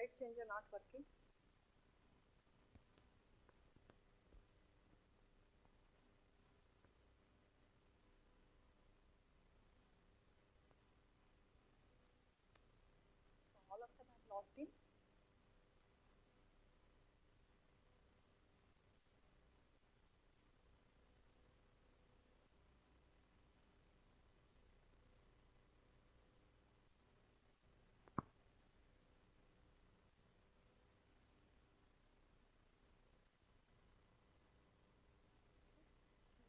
Light changer not working. So all of them are logged in.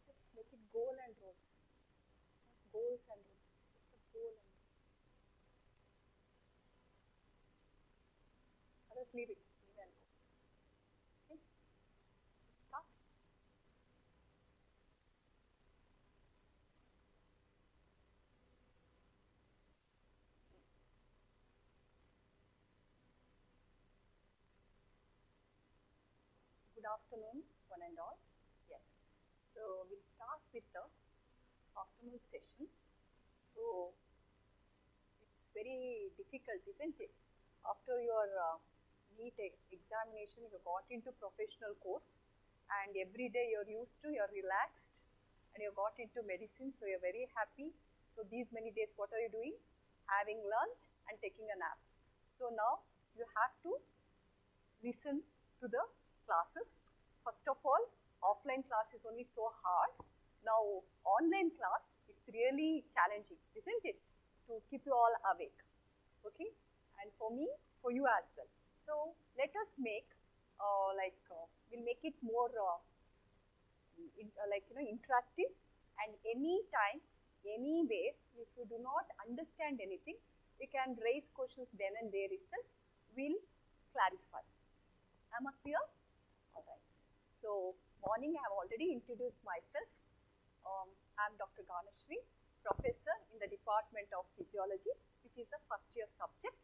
Just make it goal and rows. Not goals and rows. It's just a goal and rows. Others leave it. Leave and go. Okay. Let's start. Good afternoon, one and all. Yes. So we'll start with the afternoon session. So it's very difficult, isn't it? After your NEET examination, you got into professional course, and every day you're used to, you're relaxed, and you got into medicine, so you're very happy. So these many days, what are you doing? Having lunch and taking a nap. So now you have to listen to the classes. First of all, offline class is only so hard. Now online class, it's really challenging, isn't it? To keep you all awake, okay? And for me, for you as well. So let us make we'll make it more interactive, and anytime, anywhere, if you do not understand anything, you can raise questions then and there itself. We'll clarify. Am I clear? All right. So morning, I have already introduced myself. I'm Dr. Ganashri, professor in the Department of Physiology, which is a first year subject.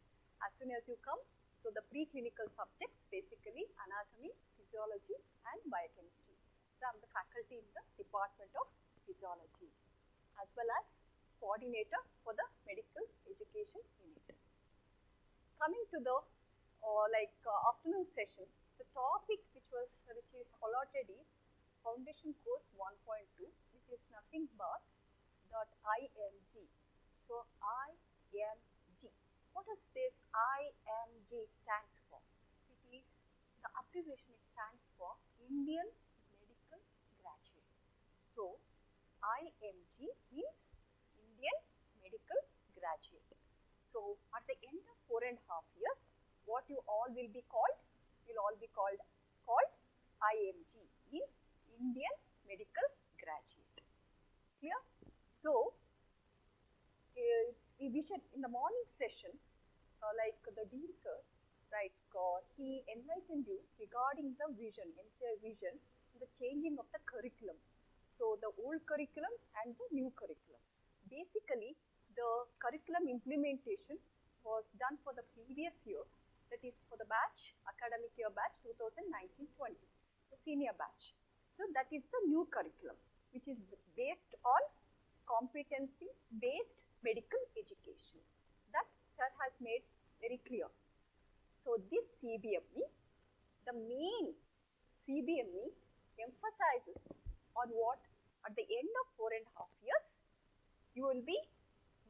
As soon as you come, so the preclinical subjects, basically anatomy, physiology, and biochemistry. So I'm the faculty in the Department of Physiology, as well as coordinator for the medical education unit. Coming to the afternoon session, the topic which is allotted is Foundation Course 1.2, which is nothing but .img. So IMG. What does this IMG stands for? It is the abbreviation. It stands for Indian Medical Graduate. So IMG means Indian Medical Graduate. So at the end of 4.5 years, what you all will be called? You'll all be called IMG, means Indian Medical Graduate. Clear? So in the morning session, the Dean sir, right, he enlightened you regarding the vision, NCI vision, the changing of the curriculum. So the old curriculum and the new curriculum. Basically, the curriculum implementation was done for the previous year, that is for the batch, academic year batch 2019-20, the senior batch. So that is the new curriculum, which is based on competency-based medical education. That sir has made very clear. So this CBME, the main CBME emphasizes on what? At the end of 4.5 years, you will be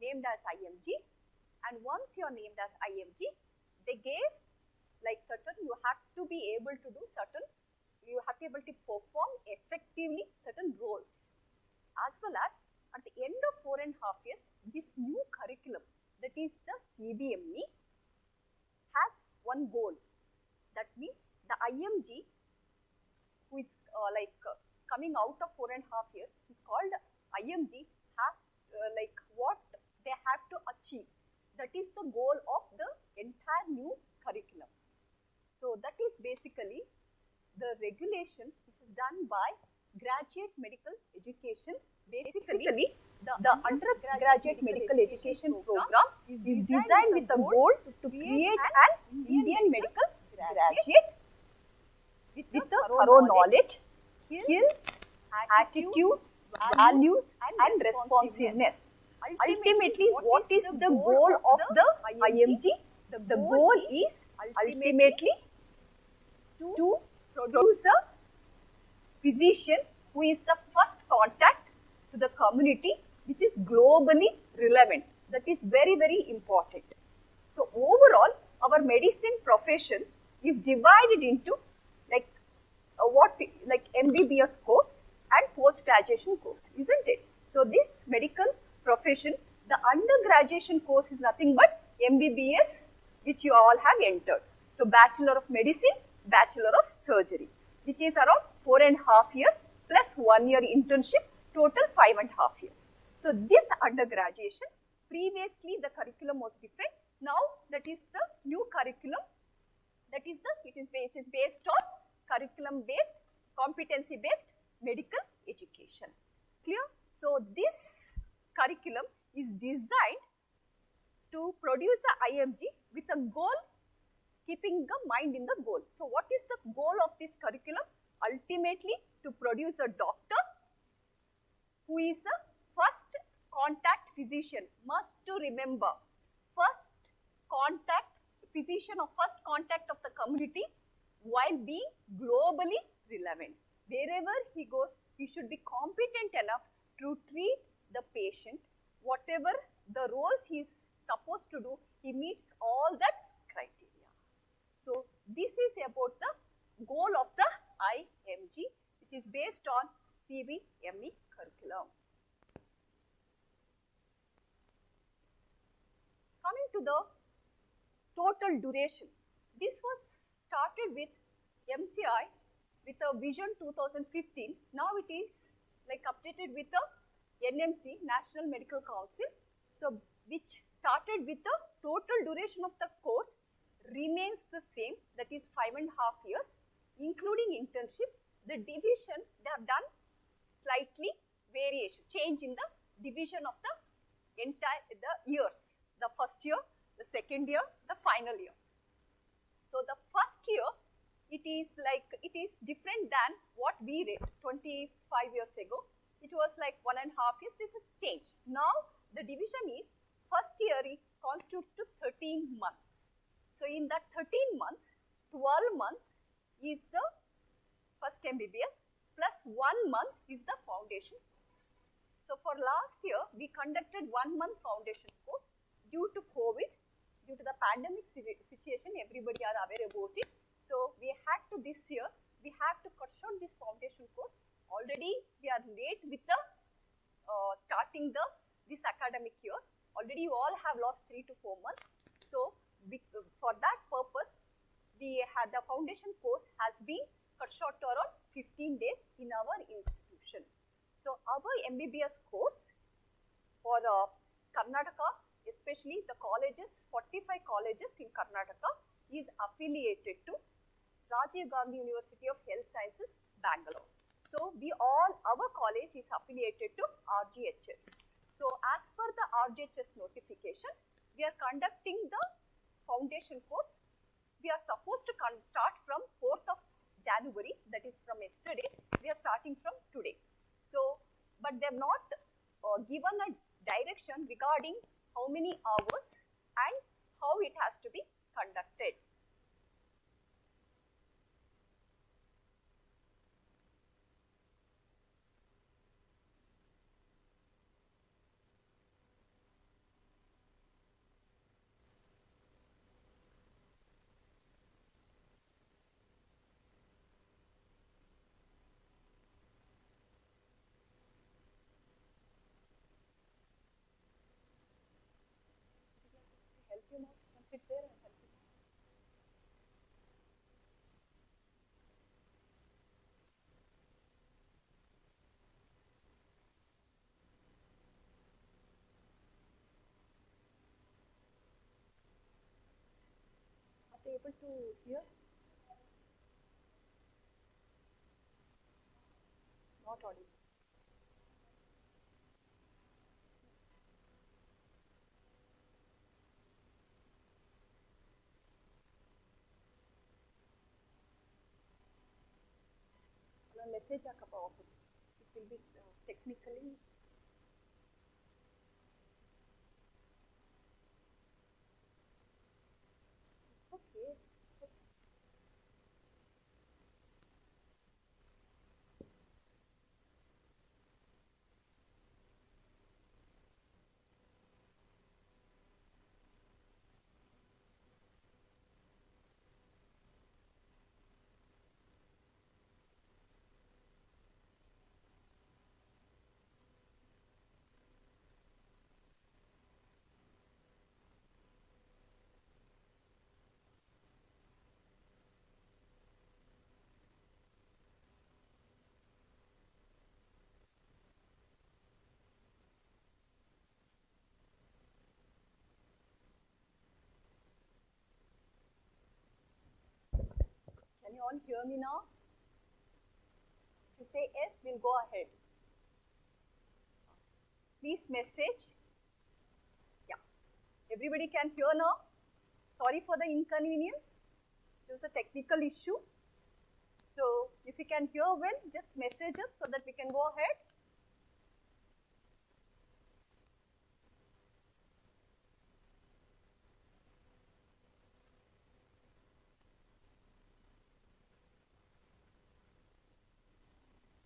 named as IMG, and once you are named as IMG, they gave you have to be able to do you have to be able to perform effectively certain roles, as well as at the end of 4.5 years, this new curriculum, that is the CBME, has one goal. That means the IMG, who is coming out of 4.5 years, is called IMG, has what they have to achieve. That is the goal of the entire new curriculum. So that is basically the regulation which is done by graduate medical education. Basically, the undergraduate medical education program is designed with the goal to create an Indian medical graduate with a thorough knowledge, skills, attitudes, values, and responsiveness. Ultimately, what is the goal of the IMG? The goal is ultimately to produce a physician who is the first contact to the community, which is globally relevant. That is very, very important. So overall, our medicine profession is divided into like MBBS course and post-graduation course, isn't it? So this medical profession, the undergraduation course is nothing but MBBS, which you all have entered. So Bachelor of Medicine, Bachelor of Surgery, which is around 4.5 years plus 1 year internship, total 5.5 years. So this undergraduation, previously the curriculum was different. Now that is the new curriculum. That is it is based on curriculum based, competency based medical education. Clear? So this curriculum is designed to produce a IMG with a goal, keeping the mind in the goal. So what is the goal of this curriculum? Ultimately to produce a doctor who is a first contact physician. Must to remember, first contact physician or first contact of the community while being globally relevant. Wherever he goes, he should be competent enough to treat the patient. Whatever the roles he is supposed to do, he meets all that criteria. So this is about the goal of the IMG, which is based on CVME curriculum. Coming to the total duration, this was started with MCI with a vision 2015. Now it is like updated with the NMC, National Medical Council. So which started with the total duration of the course remains the same, that is 5.5 years, including internship. The division, they have done slightly variation, change in the division of the entire years. The first year, the second year, the final year. So the first year, it is different than what we read 25 years ago. It was like 1.5 years. This is change. Now the division is first year it constitutes to 13 months. So in that 13 months, 12 months is the first MBBS plus 1 month is the foundation course. So for last year, we conducted 1 month foundation course. Due to COVID, due to the pandemic situation, everybody are aware about it. So we had to this year, we have to cut short this foundation course. Already we are late with the starting this academic year. Already you all have lost 3 to 4 months. So for that purpose, the foundation course has been cut short to around 15 days in our institution. So our MBBS course for Karnataka, especially the colleges, 45 colleges in Karnataka is affiliated to Rajiv Gandhi University of Health Sciences, Bangalore. So our college is affiliated to RGHS. So as per the RGHS notification, we are conducting the foundation course. We are supposed to start from 4th of January, that is from yesterday. We are starting from today. So, but they have not given a direction regarding how many hours and how it has to be conducted. Help you now, come sit there and help you. Are they able to hear? Not audible. Message ಹಾಕಪ್ಪ ವಾಪಸ್. It will be technically. all hear me now? If you say yes, we'll go ahead. Please message. Yeah. Everybody can hear now? Sorry for the inconvenience. There was a technical issue. So if you can hear well, just message us so that we can go ahead.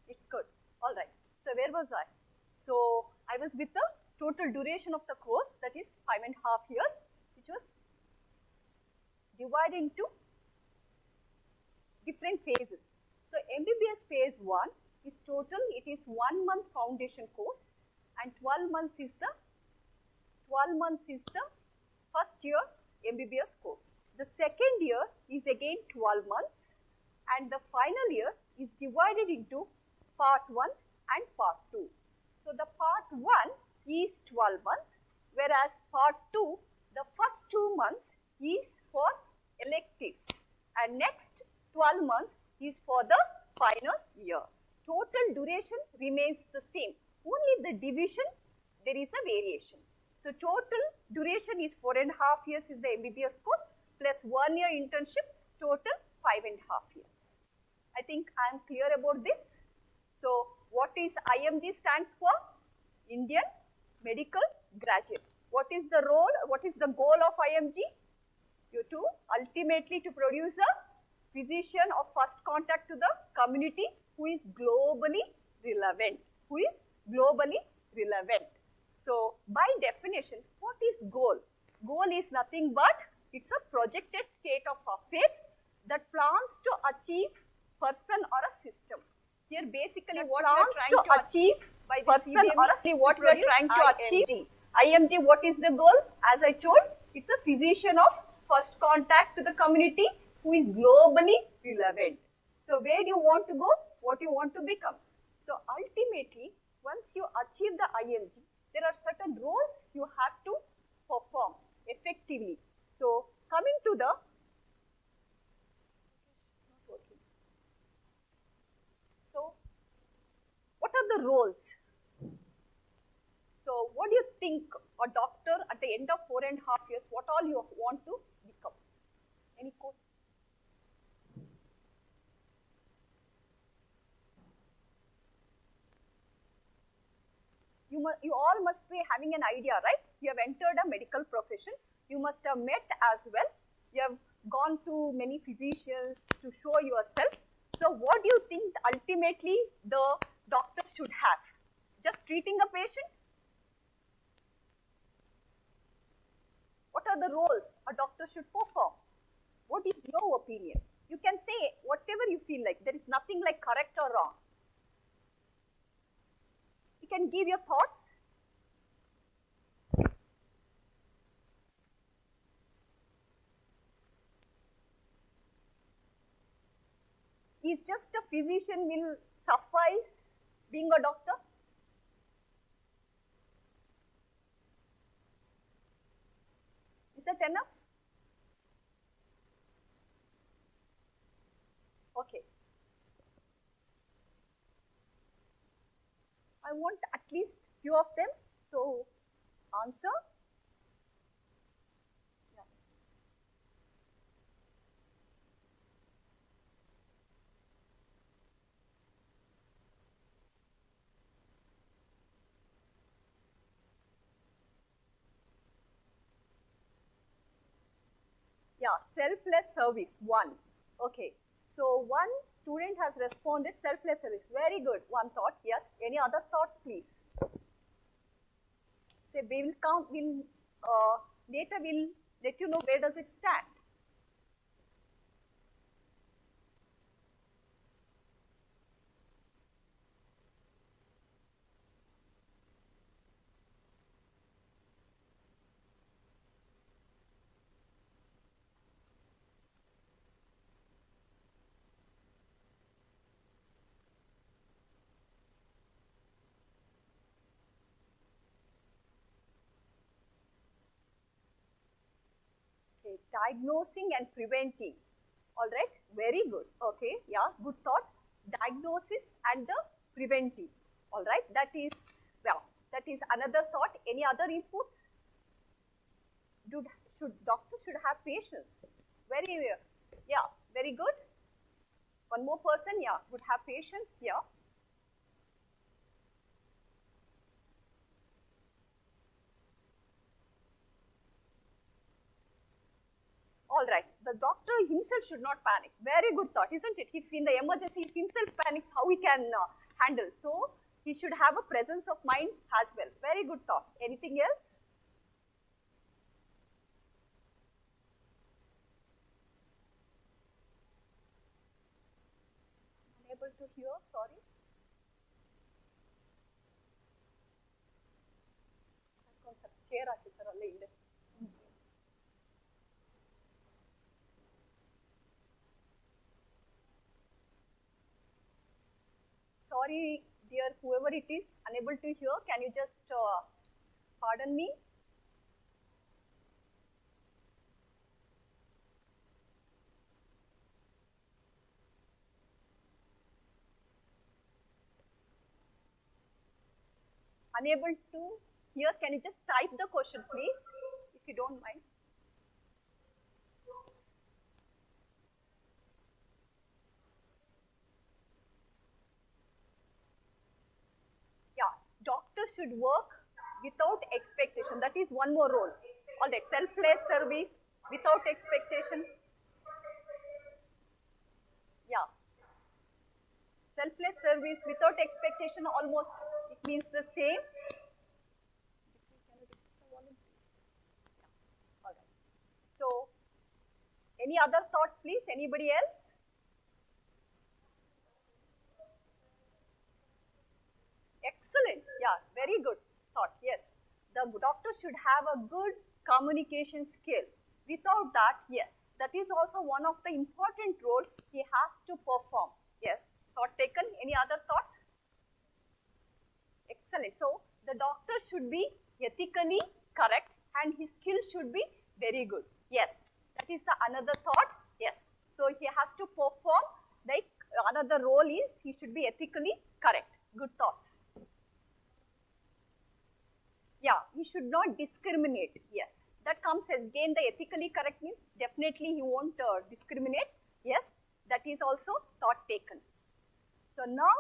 It's good. All right. So where was I? So I was with the total duration of the course, that is 5.5 years, which was divided into different phases. So MBBS phase 1 is total, it is 1 month foundation course, and 12 months is the first year MBBS course. The second year is again 12 months, and the final year is divided into part 1 and part 2. So the part 1 is 12 months, whereas part 2, the first 2 months is for electives, and next 12 months is for the final year. Total duration remains the same, only the division there is a variation. So total duration is 4.5 years is the MBBS course, plus 1 year internship, total 5.5 years. I think I am clear about this. So what is IMG stands for? Indian Medical Graduate. What is the role, what is the goal of IMG? Ultimately to produce a physician of first contact to the community who is globally relevant. So by definition, what is goal? Goal is nothing but it's a projected state of affairs that plans to achieve person or a system. Here basically what we are trying to achieve by person or what we are trying to achieve. IMG, what is the goal? As I told, it's a physician of first contact to the community who is globally relevant. So where do you want to go? What you want to become? So ultimately, once you achieve the IMG, there are certain roles you have to perform effectively. So coming to the what are the roles? So what do you think a doctor at the end of 4.5 years, what all you want to become? Any quote? You all must be having an idea, right? You have entered a medical profession. You must have met as well. You have gone to many physicians to show yourself. So what do you think ultimately the doctor should have? Just treating a patient? What are the roles a doctor should perform? What is your opinion? You can say whatever you feel like. There is nothing like correct or wrong. You can give your thoughts. Is just a physician will suffice being a doctor? Is that enough? Okay. I want at least few of them to answer. Yeah, selfless service, 1. Okay. So one student has responded selfless service. Very good. One thought. Yes. Any other thoughts, please? Say we will count. Later we'll let you know where does it stand. Okay, diagnosing and preventing. All right, very good. Okay, yeah, good thought. Diagnosis and the preventive. All right, that is, well, that is another thought. Any other inputs? Doctor should have patience. Very, yeah, very good. One more person, yeah, would have patience, yeah. All right, the doctor himself should not panic. Very good thought, isn't it? If in the emergency, if himself panics, how he can handle? So, he should have a presence of mind as well. Very good thought. Anything else? Unable to hear, sorry. Chair ಹಾಕಿದ್ದಾರಲ್ಲ ಇಲ್ಲಿ. Sorry, dear, whoever it is, unable to hear. Can you just pardon me? Unable to hear, can you just type the question, please, if you don't mind? Yeah, doctor should work without expectation. That is one more role. All right, selfless service without expectation. Yeah. Selfless service without expectation, almost it means the same. All right. So, any other thoughts, please? Anybody else? Excellent. Yeah, very good thought. Yes, the doctor should have a good communication skill. Without that, yes, that is also one of the important role he has to perform. Yes, thought taken. Any other thoughts? Excellent. So, the doctor should be ethically correct and his skill should be very good. Yes, that is the another thought. Yes. So, he has to perform, like another role is he should be ethically correct. Good thoughts. Yeah, he should not discriminate. Yes, that comes as again the ethically correct means definitely he won't discriminate. Yes, that is also thought taken. So now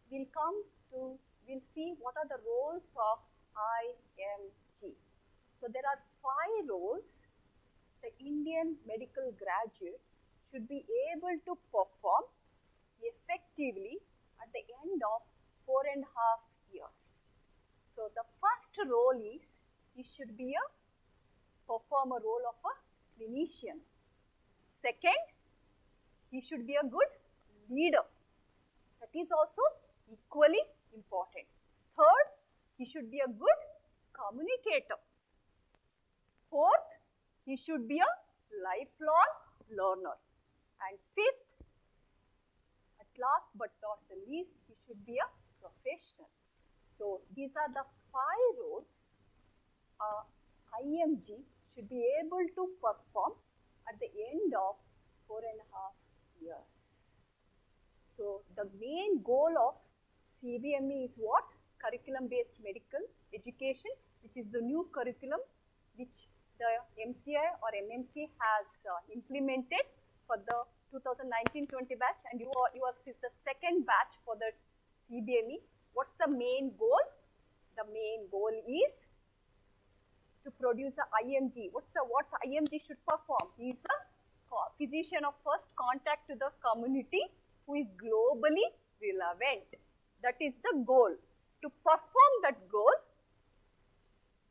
we'll see what are the roles of IMG. So there are 5 roles the Indian medical graduate should be able to perform effectively at the end of 4.5 years. So the first role is he should be perform a role of a clinician. Second, he should be a good leader. That is also equally important. Third, he should be a good communicator. Fourth, he should be a lifelong learner. And fifth, at last but not the least, he should be a professional. So these are the 5 roles IMG should be able to perform at the end of 4.5 years. So the main goal of CBME is what? Curriculum-based medical education, which is the new curriculum which the MCI or MMC has implemented for the 2019-20 batch, and yours is the second batch for the CBME. What's the main goal? The main goal is to produce a IMG. What IMG should perform? He is a physician of first contact to the community who is globally relevant. That is the goal. To perform that goal,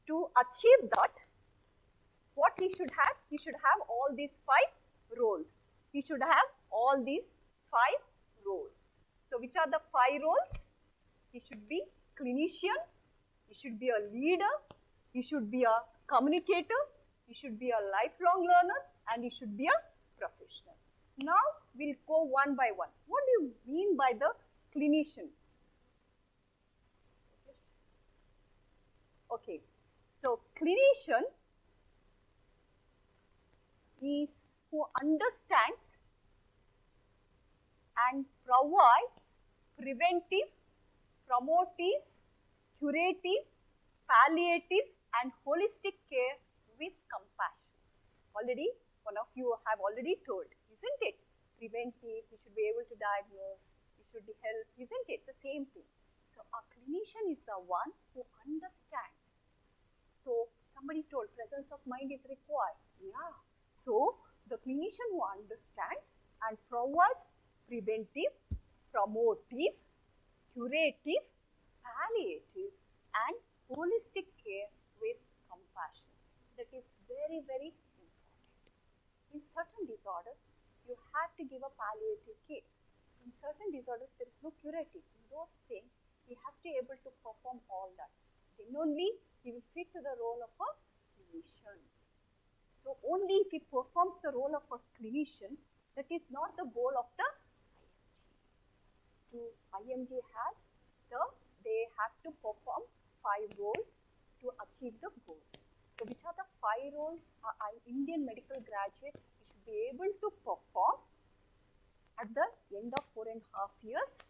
to achieve that, what he should have? He should have all these 5 roles. He should have all these 5 roles. So which are the 5 roles? He should be clinician, he should be a leader, he should be a communicator, he should be a lifelong learner, and he should be a professional. Now, we'll go one by one. What do you mean by the clinician? Okay, so clinician is who understands and provides preventive, promotive, curative, palliative and holistic care with compassion. Already, one of you have already told, isn't it? Preventive, we should be able to diagnose, we should help, isn't it? The same thing. So, a clinician is the one who understands. So, somebody told presence of mind is required. Yeah. So, the clinician who understands and provides preventive, promotive, curative, palliative and holistic care with compassion. That is very, very important. In certain disorders, you have to give a palliative care. In certain disorders, there is no curative. In those things, he has to be able to perform all that. Then only he will fit to the role of a clinician. So, only if he performs the role of a clinician, that is not the goal of the IMG has they have to perform 5 roles to achieve the goal. So, which are the 5 roles an Indian medical graduate should be able to perform at the end of 4.5 years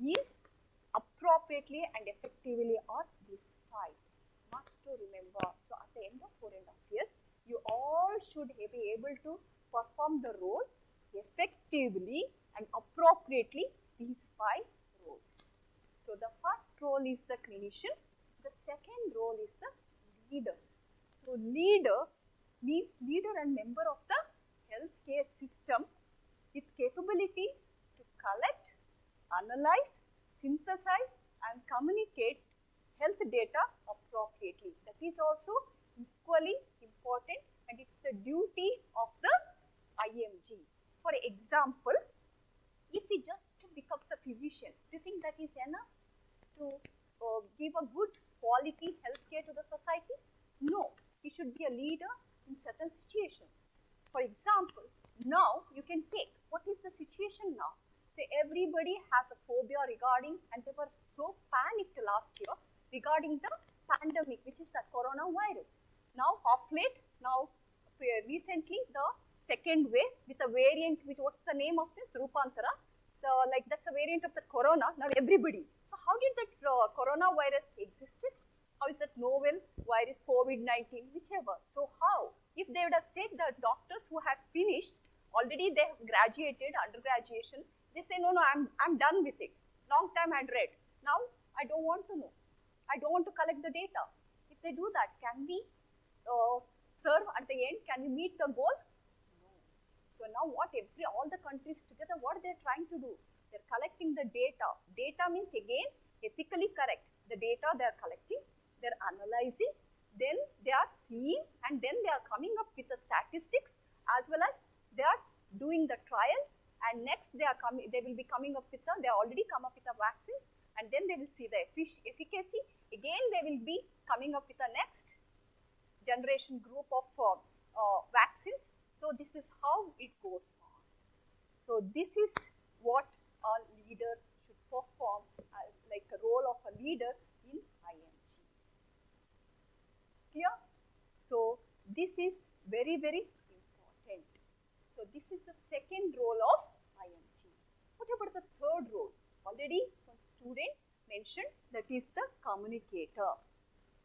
is appropriately and effectively are these 5. Must to remember. So, at the end of 4.5 years, you all should be able to perform the role effectively and appropriately these 5 roles. So, the first role is the clinician, the second role is the leader. So, leader means leader and member of the healthcare system with capabilities to collect, analyze, synthesize and communicate health data appropriately. That is also equally important and it is the duty of the IMG. For example, if he just becomes a physician, do you think that is enough to give a good quality healthcare to the society? No, he should be a leader in certain situations. For example, now you can take, what is the situation now? So, everybody has a phobia regarding, and they were so panicked last year regarding the pandemic, which is the coronavirus. Now, of late, recently the second wave with a variant, which what's the name of this? Rupantara. So, like that's a variant of the corona, now everybody. So, how did that coronavirus existed? How is that novel virus COVID-19, whichever. So, how? If they would have said the doctors who have finished, already they have graduated, undergraduation, they say, no, I'm done with it. Long time I had read. Now, I don't want to know. I don't want to collect the data. If they do that, can we serve at the end? Can we meet the goal? So, now what all the countries together, what they are trying to do? They are collecting the data. Data means again ethically correct. The data they are collecting, they are analyzing, then they are seeing and then they are coming up with the statistics as well as they are doing the trials and next they will be coming up with they already come up with the vaccines and then they will see the efficacy. Again they will be coming up with the next generation group of vaccines. So, this is how it goes on. So, this is what a leader should perform as like a role of a leader in IMG. Clear? So, this is very, very important. So, this is the second role of IMG. What about the third role? Already one student mentioned, that is the communicator.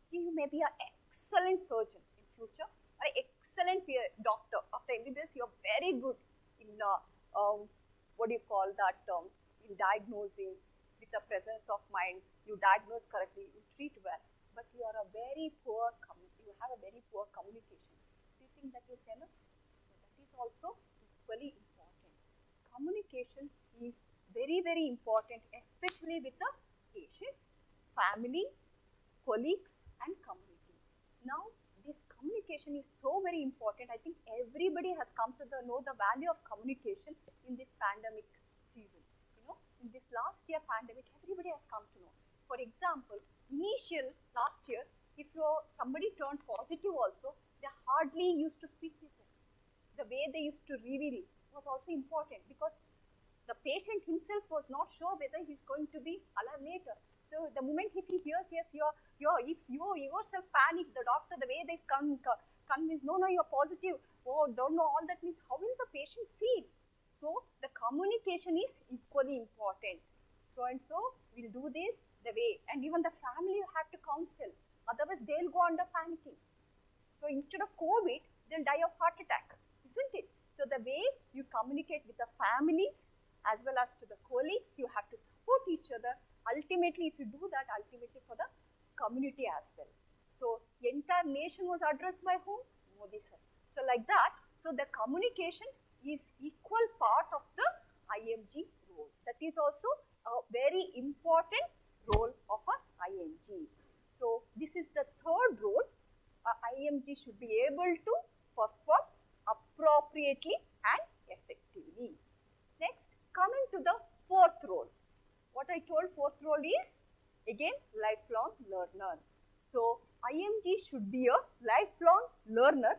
You may be an excellent surgeon in future, or an excellent doctor. After MBBS, you are very good in what do you call that in diagnosing with the presence of mind. You diagnose correctly, you treat well, but you are a very poor. You have a very poor communication. Do you think that is enough? That is also equally important. Communication is very, very important, especially with the patients, family, colleagues, and community. Now, this communication is so very important. I think everybody has come to know the value of communication in this pandemic season. You know, in this last year pandemic, everybody has come to know. For example, last year, if somebody turned positive also, they hardly used to speak with them. The way they used to reveal it was also important because the patient himself was not sure whether he is going to be alive later. So the moment if he hears, yes, if you yourself panic, the doctor, the way they convince, no, you're positive, oh, don't know all that means, how will the patient feel? So the communication is equally important. So and so will do this the way, and even the family you have to counsel, otherwise they'll go under panicking. So instead of COVID, they'll die of heart attack, isn't it? So the way you communicate with the families as well as to the colleagues, you have to support each other. Ultimately, if you do that, ultimately for the community as well. So the entire nation was addressed by whom? Modi sir. So like that, so the communication is equal part of the IMG role. That is also a very important role of an IMG. So this is the third role. IMG should be able to perform appropriately and effectively. Next, coming to the fourth role. What I told, fourth role is again lifelong learner. So IMG should be a lifelong learner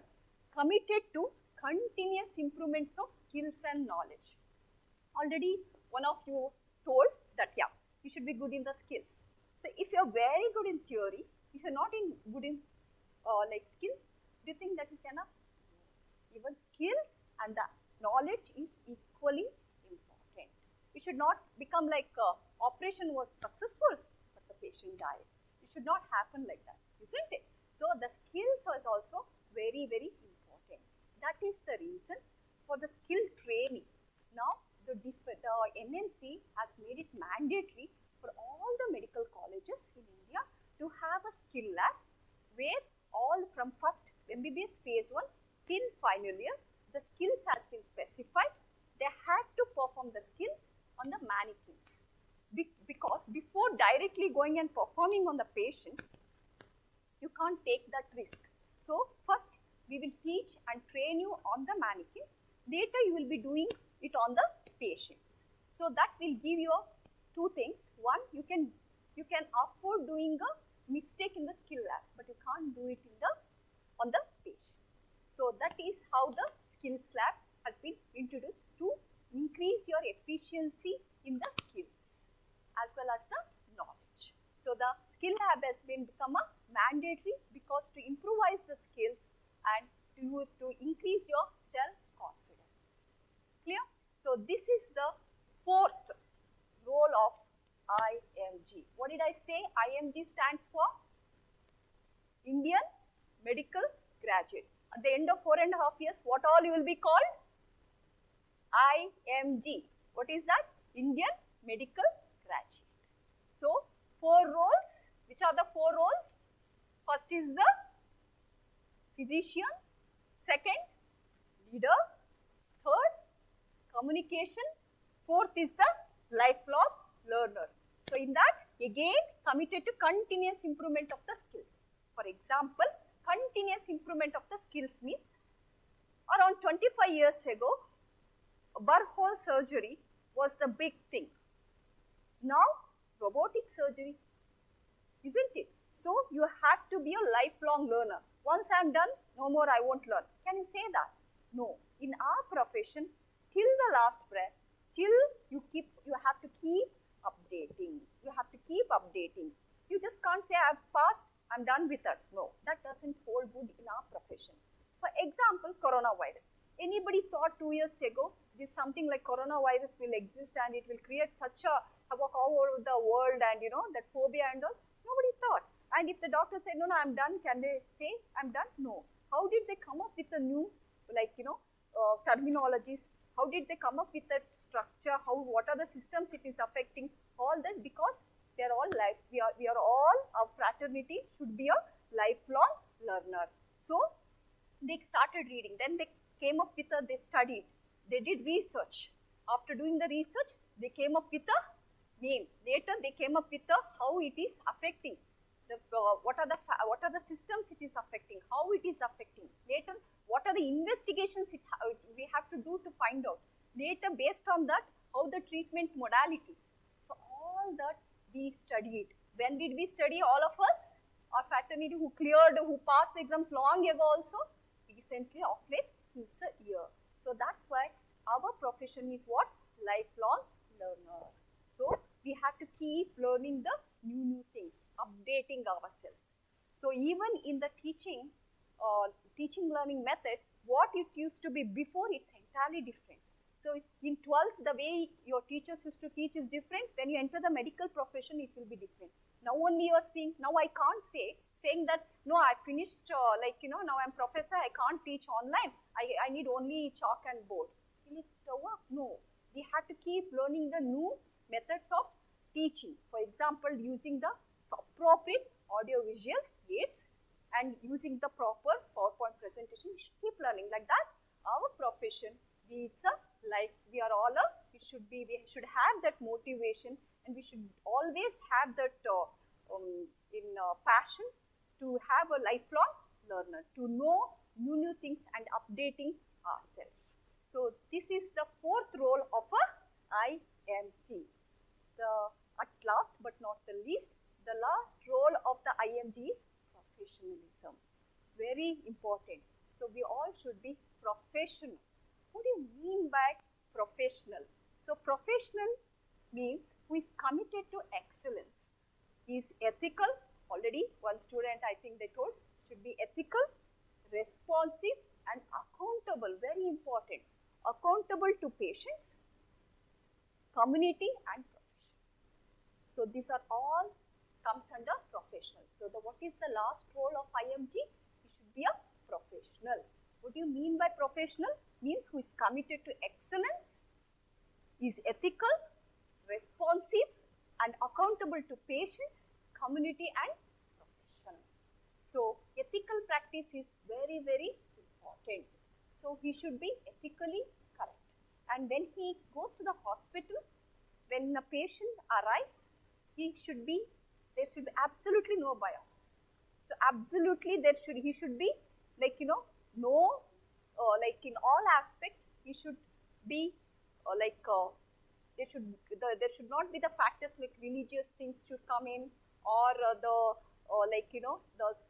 committed to continuous improvements of skills and knowledge. Already one of you told that, yeah, you should be good in the skills. So if you are very good in theory, if you are not good in like skills, do you think that is enough? Even skills and the knowledge is equally important. It should not become like operation was successful but the patient died. It should not happen like that, isn't it? So the skills is also very, very important. That is the reason for the skill training. Now the NNC has made it mandatory for all the medical colleges in India to have a skill lab where all from first MBBS phase 1 till final year, the skills has been specified. They had to perform the skills on the mannequins. Because before directly going and performing on the patient, you can't take that risk. So first we will teach and train you on the mannequins. Later you will be doing it on the patients. So that will give you two things. One, you can afford doing a mistake in the skill lab, but you can't do it on the patient. So that is how the skills lab has been introduced to increase your efficiency in the skills as well as the knowledge. So the skill lab has been become a mandatory because to improvise the skills and to increase your self-confidence. Clear? So this is the fourth role of IMG. What did I say? IMG stands for Indian Medical Graduate. At the end of 4.5 years, what all you will be called? IMG. What is that? Indian Medical Graduate. So, 4 roles. Which are the 4 roles? First is the physician. Second, leader. Third, communication. Fourth is the lifelong learner. So in that, again committed to continuous improvement of the skills. For example, continuous improvement of the skills means around 25 years ago, burr-hole surgery was the big thing. Now, robotic surgery, isn't it? So you have to be a lifelong learner. Once I am done, no more I won't learn. Can you say that? No. In our profession, till the last breath, till you have to keep updating. You have to keep updating. You just can't say I've passed, I'm done with it. No, that doesn't hold good in our profession. For example, coronavirus. Anybody thought 2 years ago this something like coronavirus will exist and it will create such a havoc all over the world and that phobia and all? Nobody thought. And if the doctor said, no, I'm done, can they say I'm done? No. How did they come up with a new terminologies? How did they come up with that structure? What are the systems it is affecting? All that because they are all life. We are all, our fraternity should be a lifelong learner. So they started reading. Then they came up with they studied. They did research. After doing the research, they came up with a name. Later they came up with how it is affecting. What are the systems it is affecting? How it is affecting? Later, what are the investigations we have to do to find out? Later, based on that, how the treatment modalities. So all that we studied. When did we study, all of us? Our fraternity who passed the exams long ago also, recently of late, since a year. So that's why our profession is what? Lifelong learner. So we have to keep learning the new things, updating ourselves. So even in the teaching learning methods, what it used to be before, it's entirely different. So in 12th, the way your teachers used to teach is different. When you enter the medical profession, it will be different. Now only you are seeing, now I can't saying that, no, I finished, now I'm professor, I can't teach online. I need only chalk and board. Will it work? No. We have to keep learning the new methods of teaching. For example, using the appropriate audio-visual aids and using the proper PowerPoint presentation. We should keep learning like that. Our profession, it's a life. We are all we should have that motivation, and we should always have that passion to have a lifelong learner, to know new things and updating ourselves. So this is the fourth role of a IMG. At last but not the least, the last role of the IMG is professionalism. Very important. So we all should be professional. What do you mean by professional? So professional means who is committed to excellence. He is ethical. Already one student, I think they told, should be ethical, responsive and accountable. Very important. Accountable to patients, community and profession. So these are all comes under professional. So what is the last role of IMG? He should be a professional. What do you mean by professional? Means who is committed to excellence, is ethical, responsive and accountable to patients, community and profession. So ethical practice is very, very important. So he should be ethically correct. And when he goes to the hospital, when a patient arrives, there should be absolutely no bias. So absolutely he should be in all aspects, he should be there should not be the factors like religious things should come in, or the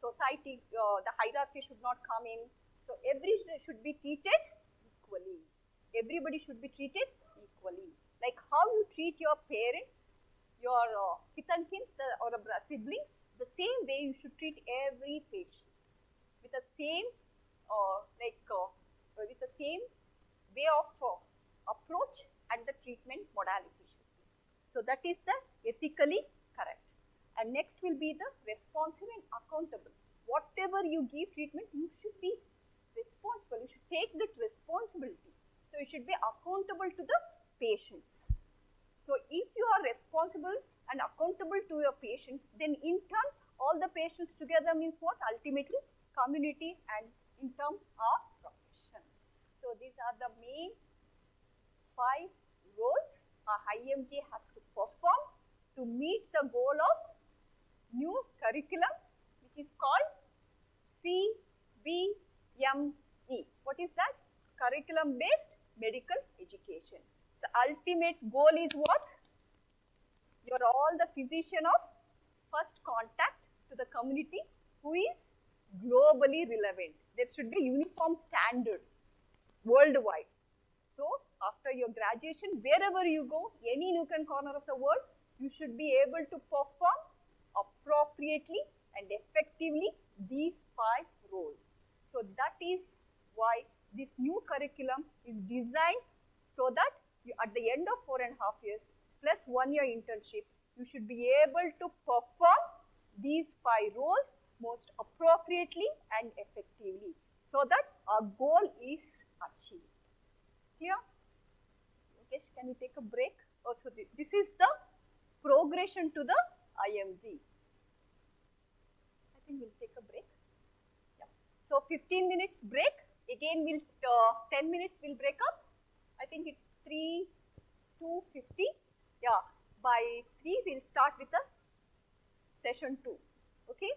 society, the hierarchy should not come in. So everybody should be treated equally. Everybody should be treated equally. Like how you treat your parents, your kith and kins or siblings, the same way you should treat every patient with the same with the same way of approach and the treatment modality should be. So that is the ethically correct. And next will be the responsive and accountable. Whatever you give treatment, you should be responsible. You should take that responsibility. So you should be accountable to the patients. So if you are responsible and accountable to your patients, then in turn all the patients together means what? Ultimately community and in term of profession. So these are the main 5 roles a IMG has to perform to meet the goal of new curriculum, which is called CBME. What is that? Curriculum based medical education. So ultimate goal is what? You are all the physician of first contact to the community who is globally relevant. There should be uniform standard worldwide. So after your graduation, wherever you go, any nook and corner of the world, you should be able to perform appropriately and effectively these 5 roles. So that is why this new curriculum is designed so that you, at the end of 4.5 years plus 1 year internship, you should be able to perform these 5 roles most appropriately and effectively so that our goal is achieved. Here, okay, can we take a break? Also, this is the progression to the IMG. I think we'll take a break. Yeah. So 15 minutes break. Again, 10 minutes we'll break up. I think it's 3 to 50. Yeah. By 3 we'll start with the session 2. Okay.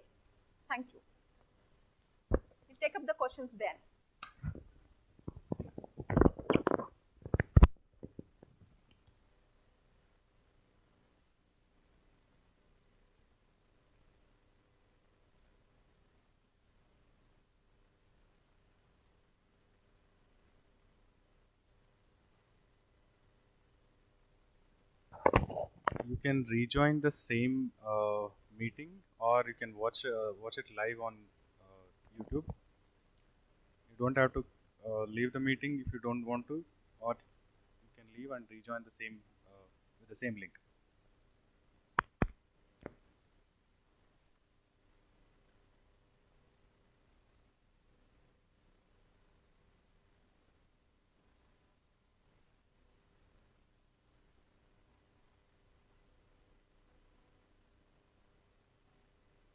Thank you. We'll take up the questions then. You can rejoin the same meeting, or you can watch it live on YouTube. You don't have to leave the meeting if you don't want to, or you can leave and rejoin the same with the same link.